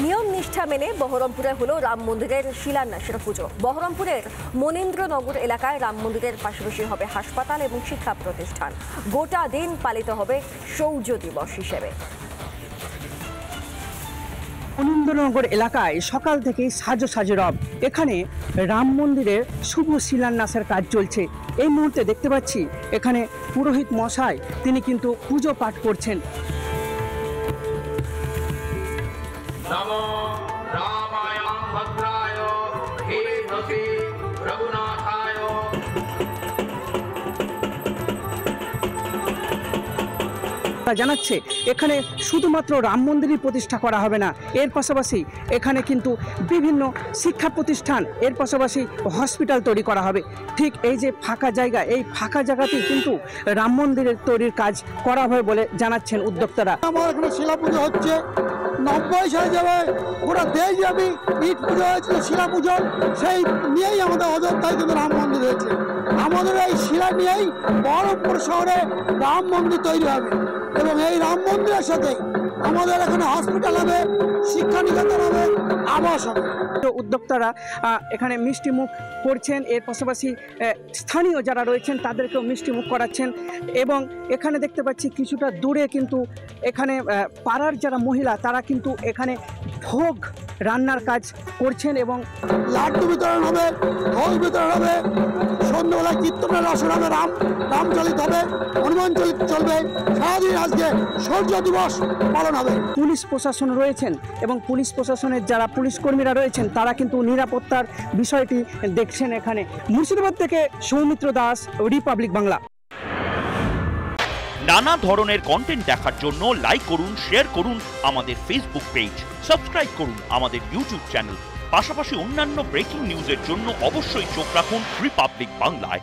নিয়ম নিষ্ঠা মেনে বহরমপুরে হলো রাম মন্দিরের শিলান্যাসের পুজো। বহরমপুরের মনীন্দ্রনগর এলাকায় রাম মন্দিরের পাশাপাশি হবে হাসপাতাল এবং শিক্ষা প্রতিষ্ঠান। গোটা দিন পালিত হবে শৌর্য দিবস হিসেবে। মনীন্দ্রনগর এলাকায় সকাল থেকেই সাজো সাজো রব। এখানে রাম মন্দিরের শুভ শিলান্যাসের কাজ চলছে। এই মুহূর্তে দেখতে পাচ্ছি এখানে পুরোহিত মশাই তিনি কিন্তু পুজো পাঠ করছেন। नमो रामाय भद्राय धीमहि रघुनाथाय। জানাচ্ছে এখানে শুধুমাত্র রাম মন্দিরই প্রতিষ্ঠা করা হবে না, এর পাশাপাশি এখানে কিন্তু বিভিন্ন শিক্ষা প্রতিষ্ঠান, এর পাশাপাশি হসপিটাল তৈরি করা হবে। ঠিক এই যে ফাঁকা জায়গা, এই ফাঁকা জায়গাতেই কিন্তু রাম মন্দিরের তৈরির কাজ করা হবে বলে জানাচ্ছেন উদ্যোক্তারা। আমার এখানে শিলা পুজো হচ্ছে, 90 সালে যাবে গোটা দেশব্যাপী ইট পুজো হয়েছিল, শিলা পুজো সেই নিয়েই আমাদের অযোধ্যায় কিন্তু রাম মন্দির হয়েছে। আমাদের এই শিলা নিয়েই বহরমপুর শহরে রাম মন্দির তৈরি হবে এবং এই রাম মন্দিরের সাথে আমাদের এখানে হসপিটাল হবে, শিক্ষা নিকেতন হবে, আবাস হবে। উদ্যোক্তারা এখানে মিষ্টি মুখ করছেন, এর পাশাপাশি স্থানীয় যারা রয়েছেন তাদেরকেও মিষ্টি মুখ করাচ্ছেন। এবং এখানে দেখতে পাচ্ছি কিছুটা দূরে কিন্তু এখানে পাড়ার যারা মহিলা তারা কিন্তু এখানে ভোগ রান্নার কাজ করছেন এবং লাড্ডু বিতরণ হবে, ভোগ বিতরণ হবে, সন্ধ্যাবেলায় কীর্তনের আসর হবে, রামচলিত হবে, হনুমান চলিত চলবে। সারাদিন আজকে শৌর্য দিবস পালন হবে। পুলিশ প্রশাসন রয়েছেন এবং পুলিশ প্রশাসনের যারা পুলিশ কর্মীরা রয়েছেন তারা কিন্তু নিরাপত্তার বিষয়টি দেখছেন। এখানে মুর্শিদাবাদ থেকে সৌমিত্র দাস, রিপাবলিক বাংলা। নানা ধরনের কন্টেন্ট দেখার জন্য লাইক করুন, শেয়ার করুন আমাদের ফেসবুক পেজ, সাবস্ক্রাইব করুন আমাদের ইউটিউব চ্যানেল। পাশাপাশি অন্যান্য ব্রেকিং নিউজের জন্য অবশ্যই চোখ রাখুন রিপাবলিক বাংলায়।